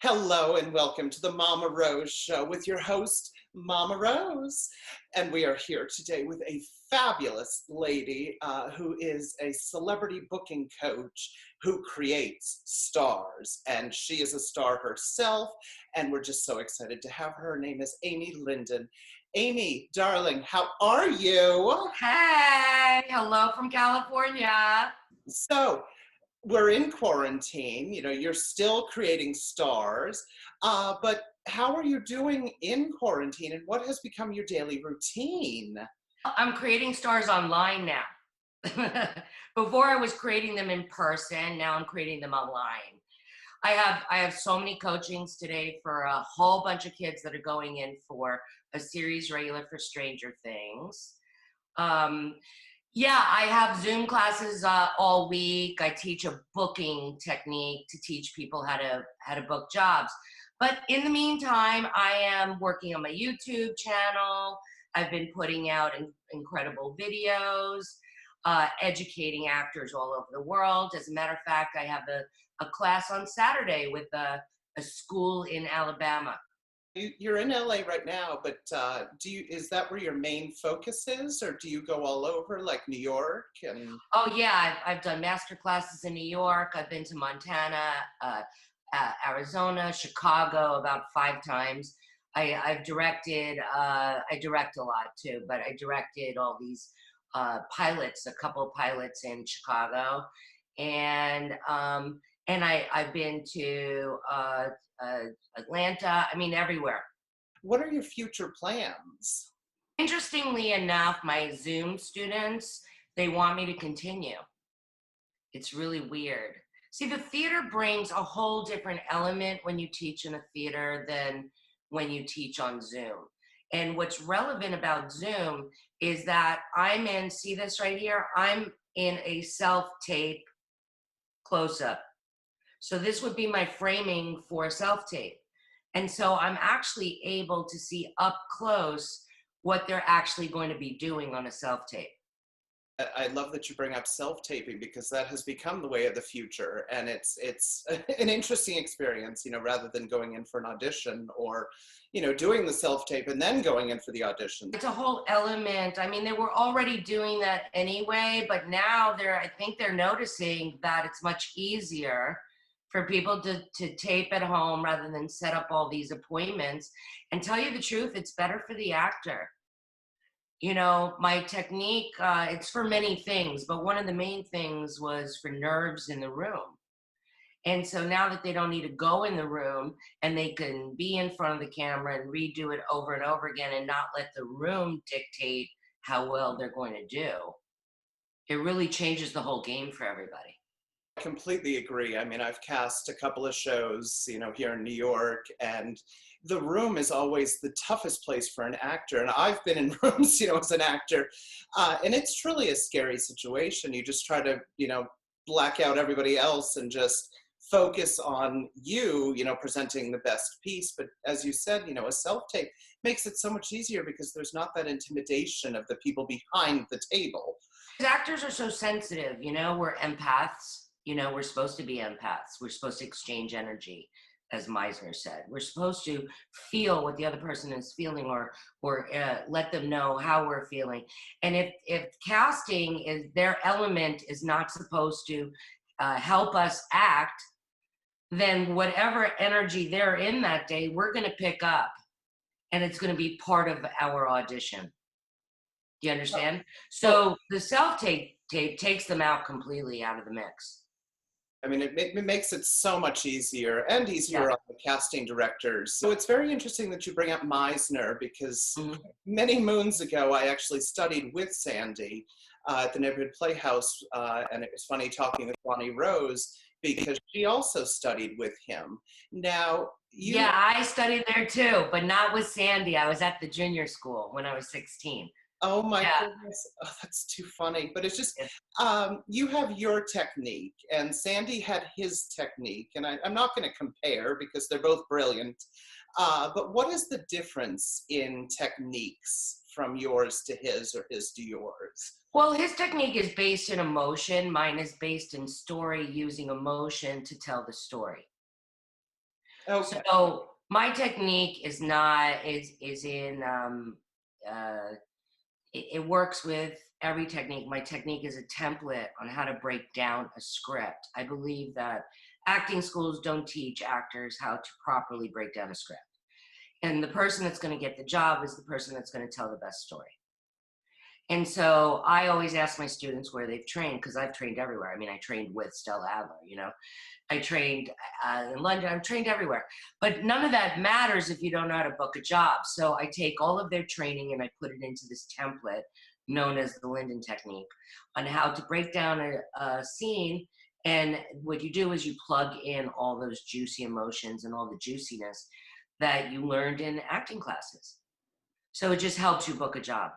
Hello and welcome to the Mama Rose Show with your host, Mama Rose. And we are here today with a fabulous lady who is a celebrity booking coach who creates stars. And she is a star herself. And we're just so excited to have her. Her name is Amy Lyndon. Amy, darling, how are you? Hey, hello from California. So, we're in quarantine, you're still creating stars, but how are you doing in quarantine and what has become your daily routine? I'm creating stars online now. Before I was creating them in person, now I'm creating them online. I have so many coachings today for a whole bunch of kids that are going in for a series regular for Stranger Things. Yeah, I have Zoom classes all week. I teach a booking technique to teach people how to book jobs. But in the meantime, I am working on my YouTube channel. I've been putting out incredible videos, educating actors all over the world. As a matter of fact, I have a class on Saturday with a school in Alabama. You're in LA right now, but is that where your main focus is, or do you go all over, like New York? Oh yeah, I've done master classes in New York. I've been to Montana, Arizona, Chicago about 5 times. I've directed. I direct a lot too, but I directed all these pilots, a couple of pilots in Chicago, and I've been to Atlanta, I mean, everywhere. What are your future plans? Interestingly enough, my Zoom students, they want me to continue. It's really weird. See, the theater brings a whole different element when you teach in a theater than when you teach on Zoom. And what's relevant about Zoom is that see this right here? I'm in a self-tape close-up. So this would be my framing for self-tape. And so I'm actually able to see up close what they're actually going to be doing on a self-tape. I love that you bring up self-taping because that has become the way of the future. And it's an interesting experience, rather than going in for an audition or, doing the self-tape and then going in for the audition. It's a whole element. I mean, they were already doing that anyway, but now I think they're noticing that it's much easier for people to tape at home rather than set up all these appointments. And tell you the truth, it's better for the actor. My technique, it's for many things, but one of the main things was for nerves in the room. And so now that they don't need to go in the room and they can be in front of the camera and redo it over and over again and not let the room dictate how well they're going to do, it really changes the whole game for everybody. I completely agree. I mean, I've cast a couple of shows, here in New York, and the room is always the toughest place for an actor. And I've been in rooms, as an actor, and it's truly a scary situation. You just try to, black out everybody else and just focus on you, presenting the best piece. But as you said, a self-tape makes it so much easier because there's not that intimidation of the people behind the table. Actors are so sensitive, we're empaths. We're supposed to be empaths. We're supposed to exchange energy, as Meisner said. We're supposed to feel what the other person is feeling or let them know how we're feeling. And if casting is their element is not supposed to help us act, then whatever energy they're in that day, we're going to pick up. And it's going to be part of our audition. Do you understand? So the self-tape takes them out completely out of the mix. I mean, it makes it so much easier and easier on the casting directors. So it's very interesting that you bring up Meisner because many moons ago, I actually studied with Sandy at the Neighborhood Playhouse. And it was funny talking with Bonnie Rose because she also studied with him. Now, Yeah, I studied there too, but not with Sandy. I was at the junior school when I was 16. Oh my goodness. Oh, that's too funny. But it's just, you have your technique and Sandy had his technique. And I'm not going to compare because they're both brilliant. But what is the difference in techniques from yours to his or his to yours? Well, his technique is based in emotion. Mine is based in story, using emotion to tell the story. Okay. So my technique is not is in it works with every technique. My technique is a template on how to break down a script. I believe that acting schools don't teach actors how to properly break down a script. And the person that's going to get the job is the person that's going to tell the best story. And so I always ask my students where they've trained, because I've trained everywhere. I mean, I trained with Stella Adler, you know, I trained in London, I've trained everywhere. But none of that matters if you don't know how to book a job. So I take all of their training and I put it into this template known as the Lyndon Technique on how to break down a scene. And what you do is you plug in all those juicy emotions and all the juiciness that you learned in acting classes. So it just helps you book a job.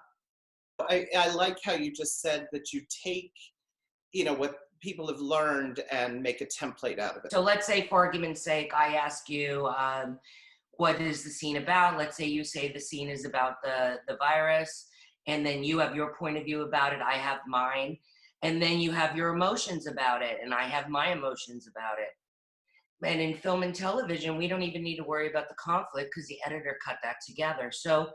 I like how you just said that you take, what people have learned and make a template out of it. So let's say, for argument's sake, I ask you, what is the scene about? Let's say you say the scene is about the virus, and then you have your point of view about it, I have mine, and then you have your emotions about it, and I have my emotions about it. And in film and television, we don't even need to worry about the conflict because the editor cut that together. So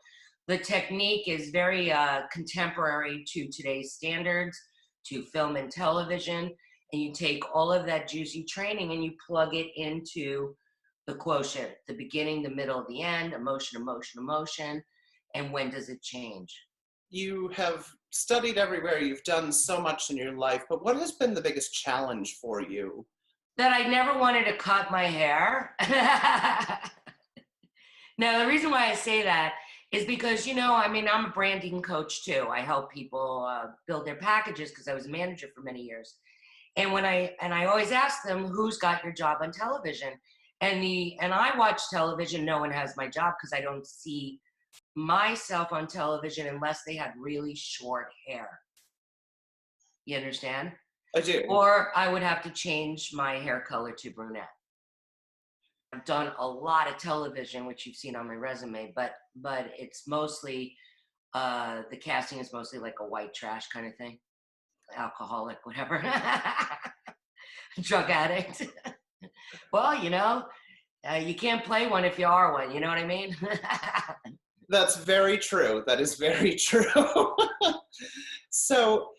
the technique is very contemporary to today's standards, to film and television, and you take all of that juicy training and you plug it into the quotient, the beginning, the middle, the end, emotion, emotion, emotion, and when does it change? You have studied everywhere, you've done so much in your life, but what has been the biggest challenge for you? That I never wanted to cut my hair. Now, the reason why I say that is because, I mean, I'm a branding coach too. I help people build their packages because I was a manager for many years. And I always ask them, who's got your job on television? And I watch television, no one has my job because I don't see myself on television unless they had really short hair. You understand? I do. Or I would have to change my hair color to brunette. I've done a lot of television, which you've seen on my resume, but it's mostly, the casting is mostly like a white trash kind of thing. Alcoholic, whatever. Drug addict. Well, you can't play one if you are one, you know what I mean? That's very true. That is very true. So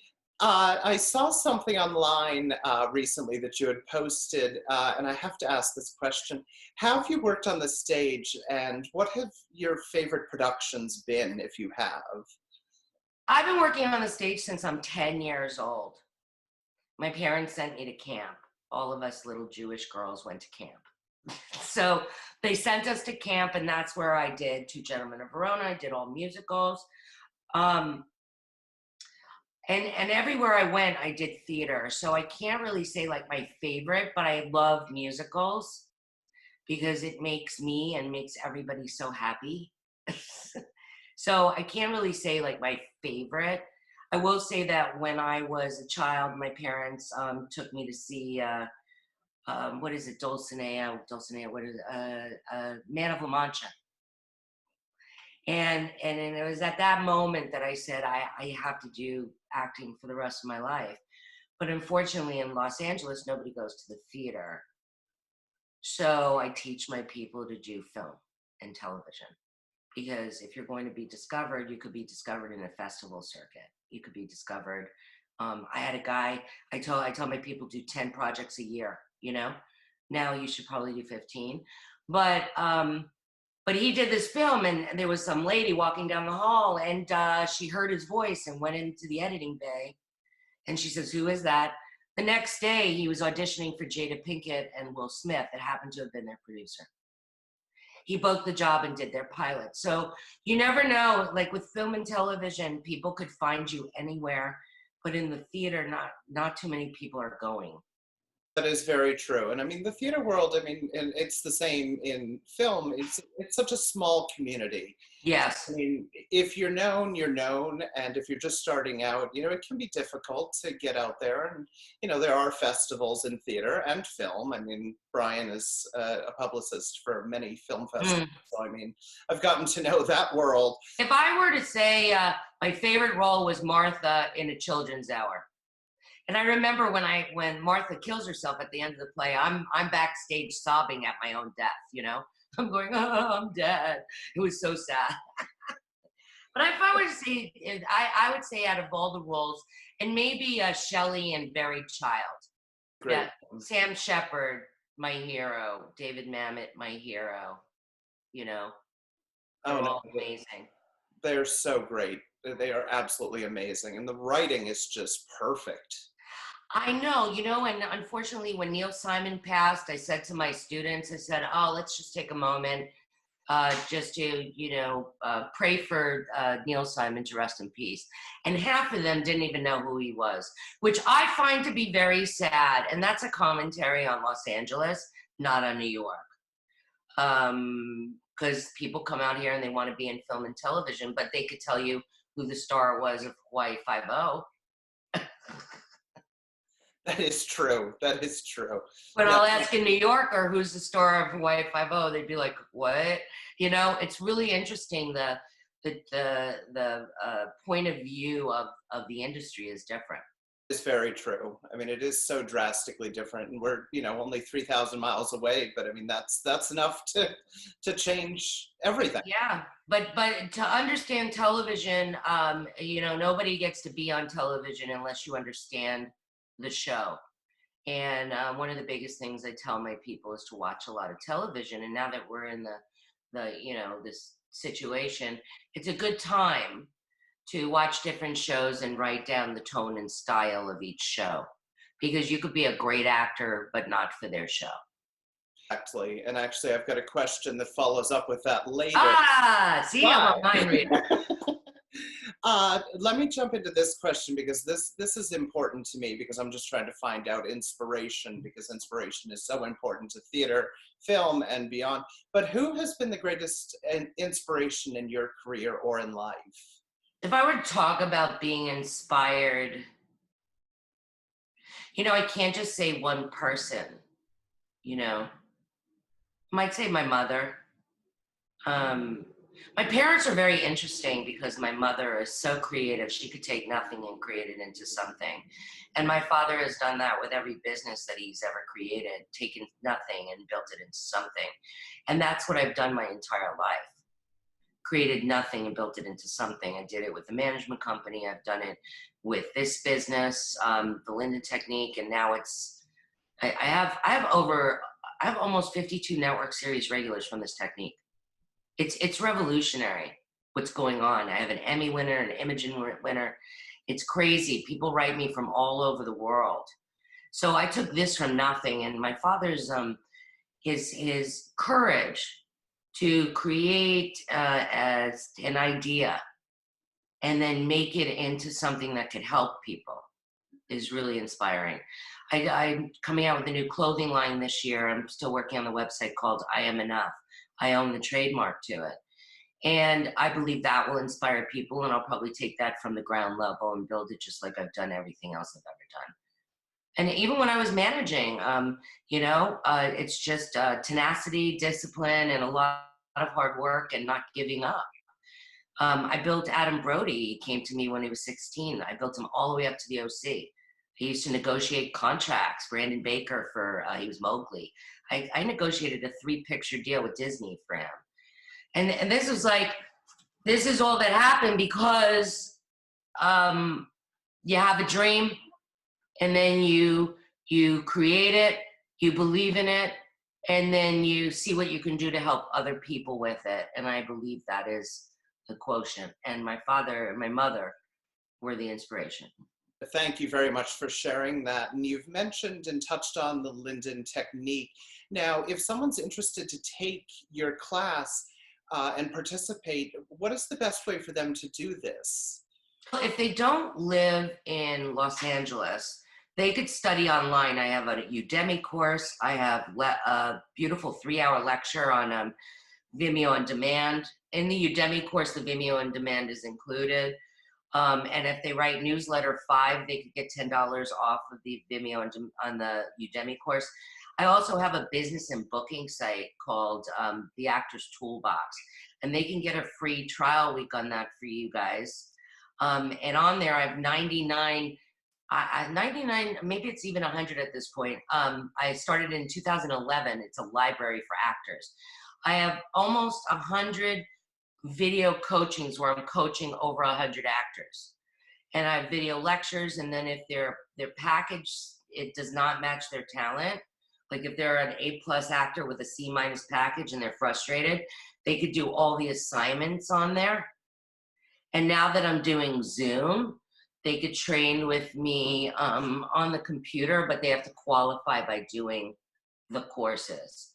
I saw something online recently that you had posted, and I have to ask this question. Have you worked on the stage, and what have your favorite productions been, if you have? I've been working on the stage since I'm 10 years old. My parents sent me to camp. All of us little Jewish girls went to camp. So they sent us to camp, and that's where I did Two Gentlemen of Verona. I did all musicals. And everywhere I went, I did theater. So I can't really say like my favorite, but I love musicals because it makes me and makes everybody so happy. So I can't really say like my favorite. I will say that when I was a child, my parents took me to see, what is it, Dulcinea, what is it, Man of La Mancha. And it was at that moment that I said, I have to do acting for the rest of my life. But unfortunately in Los Angeles, nobody goes to the theater. So I teach my people to do film and television. Because if you're going to be discovered, you could be discovered in a festival circuit. You could be discovered. I had a guy, I tell my people do 10 projects a year, Now you should probably do 15. But he did this film, and there was some lady walking down the hall, and she heard his voice and went into the editing bay. And she says, "Who is that?" The next day, he was auditioning for Jada Pinkett and Will Smith. It happened to have been their producer. He booked the job and did their pilot. So you never know, like with film and television, people could find you anywhere, but in the theater, not too many people are going. That is very true. And I mean, the theater world, and it's the same in film. It's such a small community. Yes. I mean, if you're known, you're known. And if you're just starting out, it can be difficult to get out there. And, there are festivals in theater and film. I mean, Brian is a publicist for many film festivals. So, I mean, I've gotten to know that world. If I were to say my favorite role was Martha in A Children's Hour. And I remember when Martha kills herself at the end of the play, I'm backstage sobbing at my own death, you know? I'm going, oh, I'm dead. It was so sad. But if I were to say, I would say out of all the roles, and maybe Shelley and Buried Child. Great. Yeah, Sam Shepard, my hero. David Mamet, my hero. You know, they're all amazing. They're so great. They are absolutely amazing. And the writing is just perfect. I know, you know, and unfortunately when Neil Simon passed, I said to my students, I said, oh, let's just take a moment just to, you know, pray for Neil Simon to rest in peace. And half of them didn't even know who he was, which I find to be very sad. And that's a commentary on Los Angeles, not on New York. Because people come out here and they want to be in film and television, but they could tell you who the star was of Hawaii Five-0. That is true. That is true. But Yeah. I'll ask a New Yorker who's the star of Hawaii Five-0, they'd be like, what? You know, it's really interesting. The point of view of the industry is different. It's very true. I mean, it is so drastically different, and we're, you know, only 3,000 miles away. But I mean, that's enough to change everything. Yeah, but to understand television, you know, nobody gets to be on television unless you understand the show. And one of the biggest things I tell my people is to watch a lot of television. And now that we're in the you know, this situation, it's a good time to watch different shows and write down the tone and style of each show, because you could be a great actor but not for their show. Exactly. And actually, I've got a question that follows up with that later. See, I'm a mind reader. Let me jump into this question, because this is important to me, because I'm just trying to find out inspiration, because inspiration is so important to theater, film, and beyond. But who has been the greatest inspiration in your career or in life? If I were to talk about being inspired, you know, I can't just say one person, you know. I might say my mother. My parents are very interesting because my mother is so creative. She could take nothing and create it into something. And my father has done that with every business that he's ever created, taken nothing and built it into something. And that's what I've done my entire life. Created nothing and built it into something. I did it with the management company. I've done it with this business, the Lyndon Technique, and now it's, I have almost 52 network series regulars from this technique. It's revolutionary what's going on. I have an Emmy winner, an Imaging winner. It's crazy. People write me from all over the world. So I took this from nothing, and my father's his courage to create as an idea and then make it into something that could help people is really inspiring. I'm coming out with a new clothing line this year. I'm still working on the website called I Am Enough. I own the trademark to it. And I believe that will inspire people, and I'll probably take that from the ground level and build it just like I've done everything else I've ever done. And even when I was managing, you know, it's just tenacity, discipline, and a lot of hard work and not giving up. I built Adam Brody. He came to me when he was 16. I built him all the way up to the OC. He used to negotiate contracts. Brandon Baker for, he was Mowgli. I negotiated a 3-picture deal with Disney for him. And this was like, this is all that happened because you have a dream, and then you create it, you believe in it, and then you see what you can do to help other people with it. And I believe that is the quotient. And my father and my mother were the inspiration. Thank you very much for sharing that. And you've mentioned and touched on the Lyndon Technique. Now, if someone's interested to take your class and participate, what is the best way for them to do this? If they don't live in Los Angeles, they could study online. I have a Udemy course. I have a beautiful 3-hour lecture on Vimeo on Demand. In the Udemy course, the Vimeo on Demand is included. And if they write newsletter 5, they could get $10 off of the Vimeo on the Udemy course. I also have a business and booking site called The Actor's Toolbox, and they can get a free trial week on that for you guys. And on there, I have 99 I 99, maybe it's even 100 at this point. I started in 2011. It's a library for actors. I have almost 100 video coachings where I'm coaching over 100 actors. And I have video lectures, and then if their package, it does not match their talent, like if they're an A+ actor with a C- package and they're frustrated, they could do all the assignments on there. And now that I'm doing Zoom, they could train with me on the computer, but they have to qualify by doing the courses.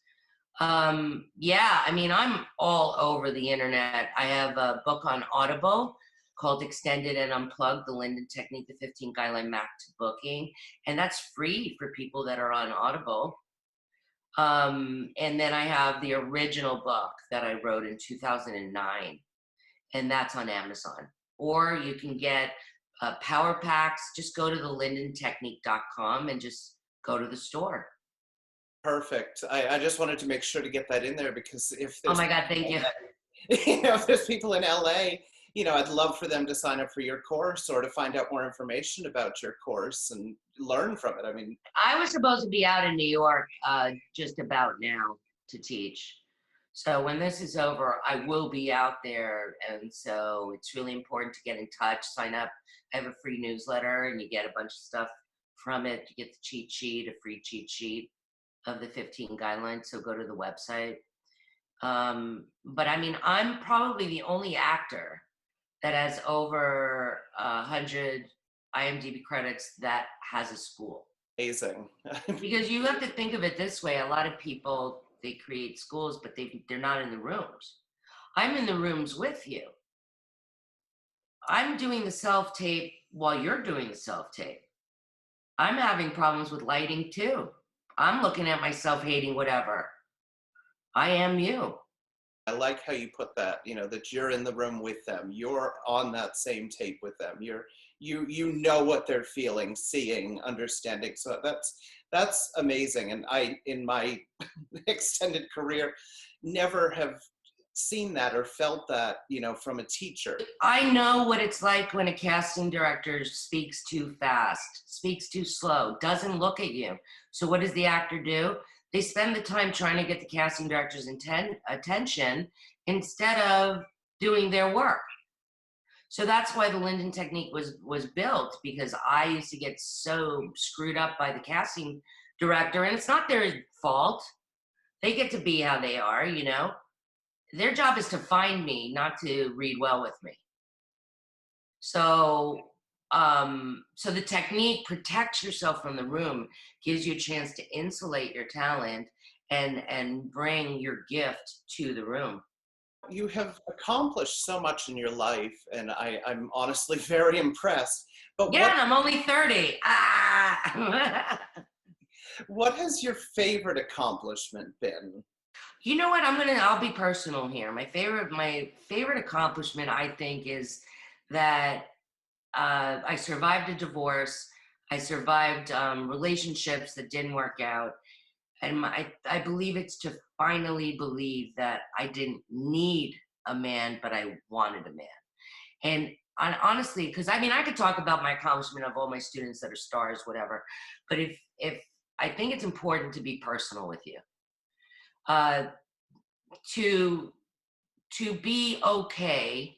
Yeah, I mean, I'm all over the internet. I have a book on Audible called Extended and Unplugged, the Lyndon Technique, the 15 Guideline Map to Booking. And that's free for people that are on Audible. And then I have the original book that I wrote in 2009, and that's on Amazon. Or you can get power packs. Just go to the lyndontechnique.com and just go to the store. Perfect. I just wanted to make sure to get that in there, because if Oh there's my God, thank you. if there's people in LA, I'd love for them to sign up for your course or to find out more information about your course and learn from it. I mean, I was supposed to be out in New York just about now to teach. So when this is over, I will be out there. And so it's really important to get in touch, sign up. I have a free newsletter, and you get a bunch of stuff from it. You get the cheat sheet, a free cheat sheet of the 15 guidelines. So go to the website. But I mean, I'm probably the only actor that has over 100 IMDb credits that has a school. amazing. Because you have to think of it this way. A lot of people, they create schools, but they're not in the rooms. I'm in the rooms with you. I'm doing the self-tape while you're doing the self-tape. I'm having problems with lighting too. I'm looking at myself hating whatever. I am you. I like how you put that, that you're in the room with them. You're on that same tape with them. You know what they're feeling, seeing, understanding. So that's amazing. And I, in my extended career, never have seen that or felt that, from a teacher. I know what it's like when a casting director speaks too fast, speaks too slow, doesn't look at you. So what does the actor do? They spend the time trying to get the casting director's attention instead of doing their work. So that's why the Lyndon Technique was built, because I used to get so screwed up by the casting director, and it's not their fault. They get to be how they are, Their job is to find me, not to read well with me. So so the technique protects yourself from the room, gives you a chance to insulate your talent and bring your gift to the room. You have accomplished so much in your life, and I'm honestly very impressed. But Yeah, and I'm only 30. Ah. What has your favorite accomplishment been? You know what? I'll be personal here. My favorite accomplishment, I think, is that I survived a divorce. I survived relationships that didn't work out. And I believe it's to finally believe that I didn't need a man, but I wanted a man. And honestly, because I could talk about my accomplishment of all my students that are stars, whatever. But if I think it's important to be personal with you, to be okay.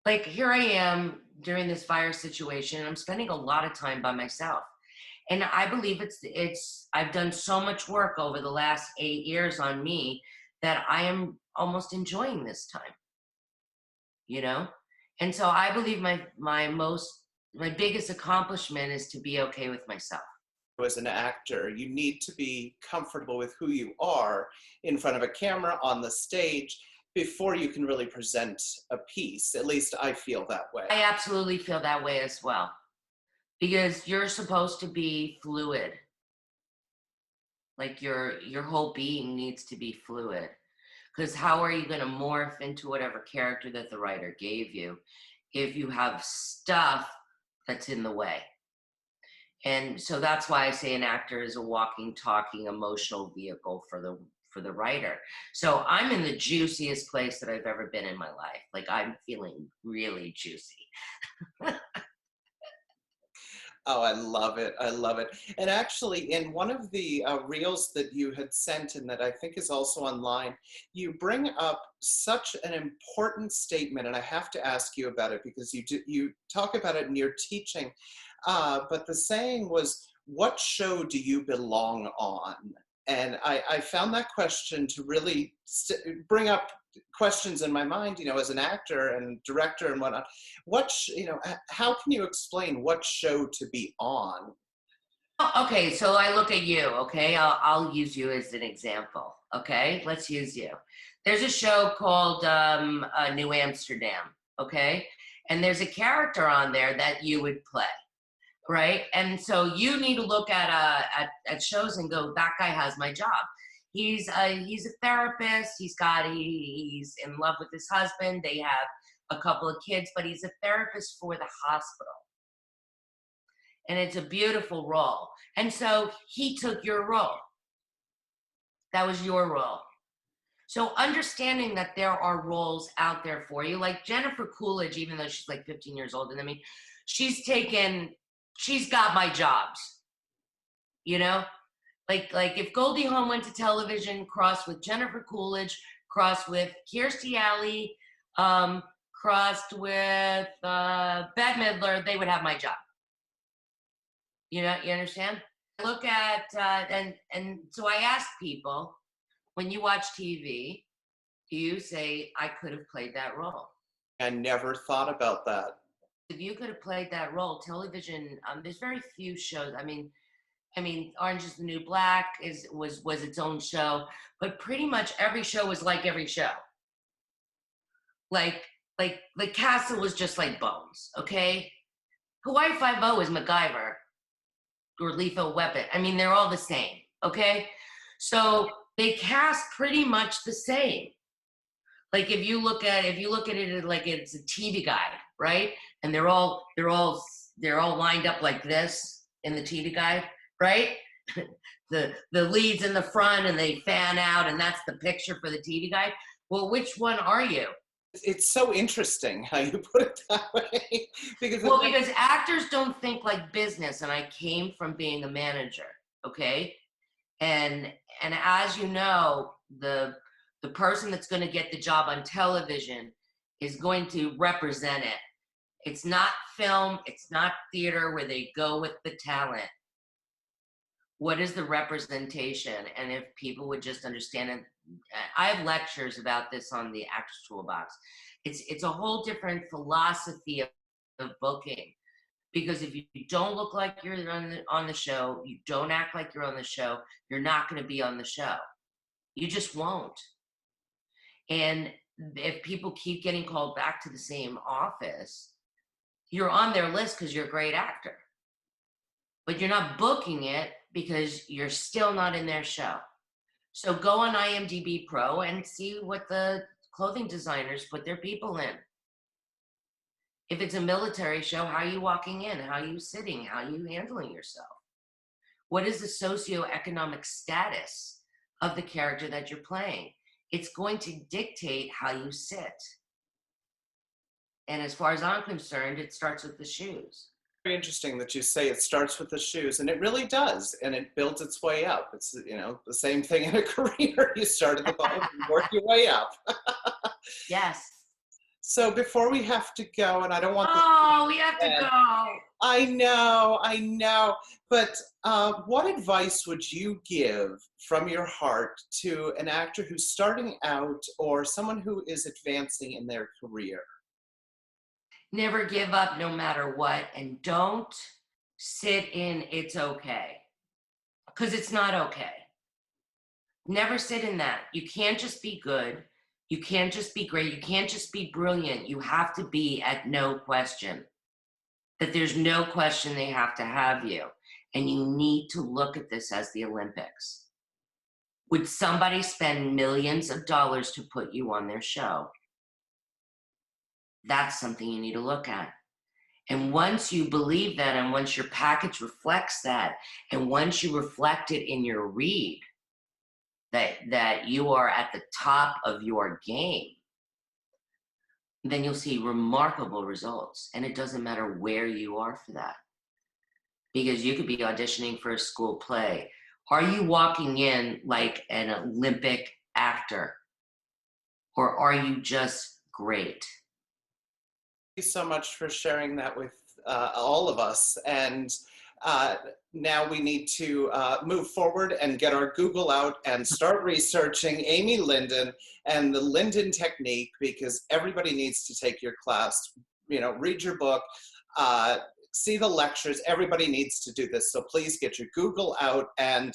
Like here I am during this virus situation, and I'm spending a lot of time by myself. And I believe I've done so much work over the last 8 years on me that I am almost enjoying this time, And so I believe my biggest accomplishment is to be okay with myself. As an actor, you need to be comfortable with who you are in front of a camera, on the stage, before you can really present a piece. At least I feel that way. I absolutely feel that way as well. Because you're supposed to be fluid. Like your whole being needs to be fluid. Because how are you going to morph into whatever character that the writer gave you if you have stuff that's in the way? And so that's why I say an actor is a walking, talking, emotional vehicle for the writer. So I'm in the juiciest place that I've ever been in my life. Like I'm feeling really juicy. Oh, I love it. I love it. And actually, in one of the reels that you had sent, and that I think is also online, you bring up such an important statement, and I have to ask you about it because you talk about it in your teaching. But the saying was, "What show do you belong on?" And I found that question to really bring up questions in my mind, as an actor and director and whatnot. How can you explain what show to be on? Oh, okay, so I look at you, okay? I'll use you as an example, okay? Let's use you. There's a show called New Amsterdam, okay? And there's a character on there that you would play, right? And so you need to look at shows and go, that guy has my job. He's a therapist. He's in love with his husband. They have a couple of kids, but he's a therapist for the hospital. And it's a beautiful role. And so he took your role. That was your role. So understanding that there are roles out there for you, like Jennifer Coolidge, even though she's like 15 years older than me, she's got my jobs, you know? Like if Goldie Hawn went to television, crossed with Jennifer Coolidge, crossed with Kirstie Alley, crossed with Bette Midler, they would have my job. You understand? Look at and so I ask people, when you watch TV, do you say, I could have played that role? I never thought about that. If you could have played that role, television, there's very few shows. I mean, Orange is the New Black was its own show, but pretty much every show was like every show. Like the Castle was just like Bones, okay? Hawaii Five-O is MacGyver or Lethal Weapon. I mean, they're all the same, okay? So they cast pretty much the same. Like if you look at it like it's a TV guide, right? And they're all lined up like this in the TV guide, right? the leads in the front and they fan out, and that's the picture for the TV guide. Well, which one are you? It's so interesting how you put it that way. because actors don't think like business, and I came from being a manager, okay? And as you know, the person that's going to get the job on television is going to represent it. It's not film, it's not theater where they go with the talent. What is the representation? And if people would just understand it, I have lectures about this on the Actors Toolbox. It's a whole different philosophy of booking, because if you don't look like you're on the show, you don't act like you're on the show, you're not going to be on the show. You just won't. And if people keep getting called back to the same office, you're on their list because you're a great actor, but you're not booking it because you're still not in their show. So go on IMDb Pro and see what the clothing designers put their people in. If it's a military show, how are you walking in? How are you sitting? How are you handling yourself? What is the socioeconomic status of the character that you're playing? It's going to dictate how you sit. And as far as I'm concerned, it starts with the shoes. Very interesting that you say it starts with the shoes, and it really does, and it builds its way up. It's the same thing in a career. You start at the bottom and work your way up. Yes. So before we have to go, and I don't want we have to go. I know. But what advice would you give from your heart to an actor who's starting out or someone who is advancing in their career? Never give up no matter what, and don't sit in it's okay, because it's not okay. Never sit in that. You can't just be good. You can't just be great. You can't just be brilliant. You have to be at no question. That there's no question they have to have you. And you need to look at this as the Olympics. Would somebody spend millions of dollars to put you on their show? That's something you need to look at. And once you believe that, and once your package reflects that, and once you reflect it in your read, that you are at the top of your game, then you'll see remarkable results. And it doesn't matter where you are for that. because you could be auditioning for a school play. Are you walking in like an Olympic actor, or are you just great? You so much for sharing that with all of us. And uh, now we need to move forward and get our Google out and start researching Amy Lyndon and the Lyndon Technique, because everybody needs to take your class, read your book, see the lectures. Everybody needs to do this. So please get your Google out and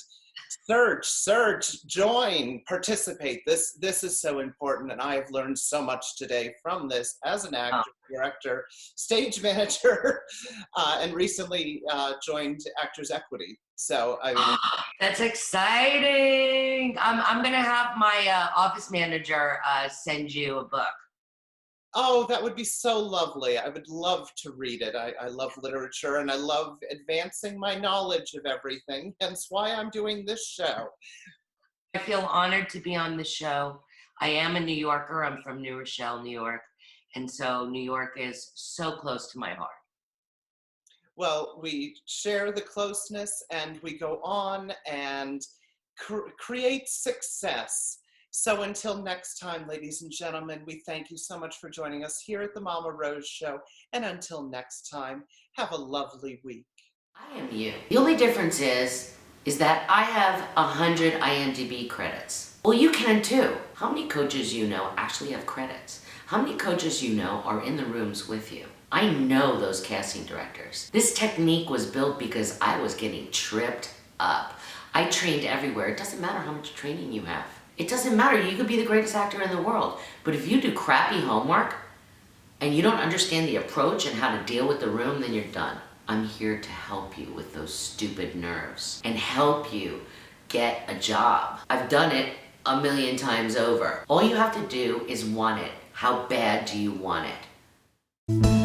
search, join, participate. This is so important, and I have learned so much today from this as an actor, director, stage manager, and recently joined Actors Equity. So I mean, That's exciting. I'm gonna have my office manager send you a book. oh, that would be so lovely. I would love to read it. I love literature, and I love advancing my knowledge of everything, hence why I'm doing this show. I feel honored to be on the show. I am a New Yorker. I'm from New Rochelle, New York. And so New York is so close to my heart. Well, we share the closeness, and we go on and create success. So until next time, ladies and gentlemen, we thank you so much for joining us here at the Mama Rose Show. And until next time, have a lovely week. I am you. The only difference is that I have 100 IMDb credits. Well, you can too. How many coaches you know actually have credits? How many coaches you know are in the rooms with you? I know those casting directors. This technique was built because I was getting tripped up. I trained everywhere. It doesn't matter how much training you have. It doesn't matter. You could be the greatest actor in the world. But if you do crappy homework and you don't understand the approach and how to deal with the room, then you're done. I'm here to help you with those stupid nerves and help you get a job. I've done it a million times over. All you have to do is want it. How bad do you want it?